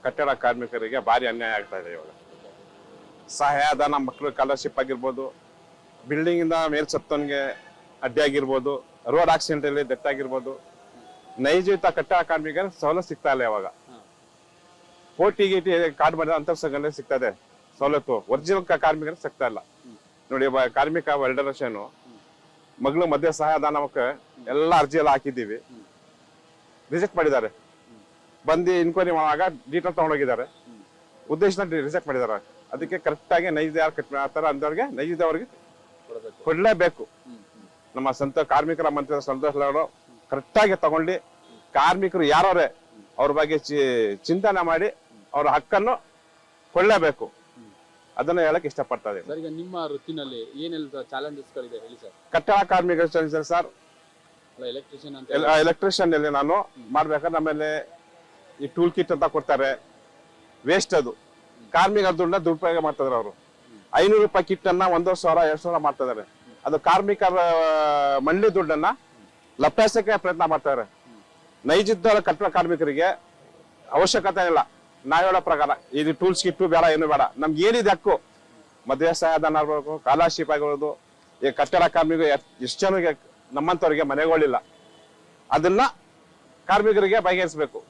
ಕಟ್ಟಡ ಕಾರ್ಮಿಕರಿಗೆ ಭಾರಿ ಅನ್ಯಾಯ ಆಗ್ತಾ ಇದೆ ಇವಾಗ. ಸಹಾಯಧನ, ಮಕ್ಕಳು ಸ್ಕಾಲರ್ಶಿಪ್ ಆಗಿರ್ಬೋದು, ಬಿಲ್ಡಿಂಗ್ ಇಂದ ಮೇಲ್ ಸತ್ತವನಿಗೆ ಅಡ್ಡಿ ಆಗಿರ್ಬೋದು, ರೋಡ್ ಆಕ್ಸಿಡೆಂಟ್ ಅಲ್ಲಿ ಡೆತ್ ಆಗಿರ್ಬೋದು, ನೈಜಯುತ ಕಟ್ಟಡ ಕಾರ್ಮಿಕರಿಗೆ ಸವಲತ್ತು ಸಿಗ್ತಾ ಇಲ್ಲ ಇವಾಗ. ಕೋಟಿ ಗೀಟಿ ಕಾರ್ಡ್ ಮಾಡಿದ ಅಂತ ಸಂಘಟನೆ ಸಿಗ್ತದೆ ಸವಲತ್ತು, ಒರಿಜಿನಲ್ ಕಾರ್ಮಿಕರಿಗೆ ಸಿಗ್ತಾ ಇಲ್ಲ ನೋಡಿ. ಕಾರ್ಮಿಕ ಫೆಡರೇಷನ್ ಮಗಳು ಮಧ್ಯೆ ಸಹಾಯಧನಕ್ಕೆ ಎಲ್ಲ ಅರ್ಜಿ ಎಲ್ಲ ಹಾಕಿದ್ದೀವಿ, ರಿಜೆಕ್ಟ್ ಮಾಡಿದ್ದಾರೆ. ಬಂದು ಇನ್ಕ್ವೈರಿ ಮಾಡುವಾಗ ಡೀಟೇಲ್ ತಗೊಂಡೋಗಿದ್ದಾರೆ, ಉದ್ದೇಶನ ರಿಜೆಕ್ಟ್ ಮಾಡಿದ್ದಾರೆ. ಅದಕ್ಕೆ ಕರೆಕ್ಟ್ ಆಗಿ ನೈಜ ಯಾರು ಕಟ್ ಮಾಡ್ತಾರ ಅಂತವ್ರಿಗೆ ನೈಜದವ್ರಿಗೆ ಕೊಡ್ಲೇಬೇಕು. ನಮ್ಮ ಕಾರ್ಮಿಕರ ಮಂತ್ರಿ ಸಂತೋಷ್ ಅವರು ಕರೆಕ್ಟ್ ಆಗಿ ತಗೊಂಡು ಕಾರ್ಮಿಕರು ಯಾರವ್ರೆ ಅವ್ರ ಬಗ್ಗೆ ಚಿಂತನೆ ಮಾಡಿ ಅವ್ರ ಹಕ್ಕನ್ನು ಕೊಳ್ಳೇಬೇಕು. ಅದನ್ನ ಹೇಳಕ್ ಇಷ್ಟಪಡ್ತಾ ಇದ್ದೀನಿ. ಸರ್, ಈಗ ನಿಮ್ಮ ವೃತ್ತಿನಲ್ಲಿ ಏನೆಲ್ಲ ಚಾಲೆಂಜಸ್ಗಳಿದೆ ಹೇಳಿ ಸರ್. ಕಟ್ಟಡ ಕಾರ್ಮಿಕರು ಸರ್, ಎಲೆಕ್ಟ್ರಿಷಿಯನ್ ಅಂತ ಎಲೆಕ್ಟ್ರಿಷಿಯನ್ ಅಲ್ಲಿ ನಾನು ಮಾಡ್ಬೇಕಾದ್ರೆ ನಮ್ಮಲ್ಲಿ ಈ ಟೂಲ್ ಕಿಟ್ ಅಂತ ಕೊಡ್ತಾರೆ, ವೇಸ್ಟ್ ಅದು. ಕಾರ್ಮಿಕರ ದುಡ್ಡನ್ನ ದುರುಪಯೋಗ ಮಾಡ್ತಿದ್ರು ಅವರು. 500 ರೂಪಾಯಿ ಕಿಟ್ ಅನ್ನ 1,000 2,000 ಮಾಡ್ತಾ ಇದಾರೆ. ಅದು ಕಾರ್ಮಿಕರ ಮಂಡಿ ದುಡ್ಡನ್ನ ಲಪ್ಟಾಸಕ್ಕೆ ಪ್ರಯತ್ನ ಮಾಡ್ತಾರೆ. ನೈಜದ ಕಟ್ಟಡ ಕಾರ್ಮಿಕರಿಗೆ ಅವಶ್ಯಕತೆ ಇಲ್ಲ. ನಾವ್ ಹೇಳೋ ಪ್ರಕಾರ ಇದು ಟೂಲ್ಸ್ ಕಿಟ್ಟು ಬೇಡ, ಏನು ಬೇಡ. ನಮ್ಗೆ ಏನಿದೆ ಹಕ್ಕು, ಮದುವೆ ಸಹಾಯಧನ ಆಗ್ಬೇಕು, ಸ್ಕಾಲರ್ಶಿಪ್ ಆಗಿರೋದು. ಈ ಕಟ್ಟಡ ಕಾರ್ಮಿಕರು ಎಷ್ಟು ಜನರಿಗೆ ನಮ್ಮಂತವ್ರಿಗೆ ಮನೆಗಳಿಲ್ಲ, ಅದನ್ನ ಕಾರ್ಮಿಕರಿಗೆ ಬಗೆಹರಿಸಬೇಕು.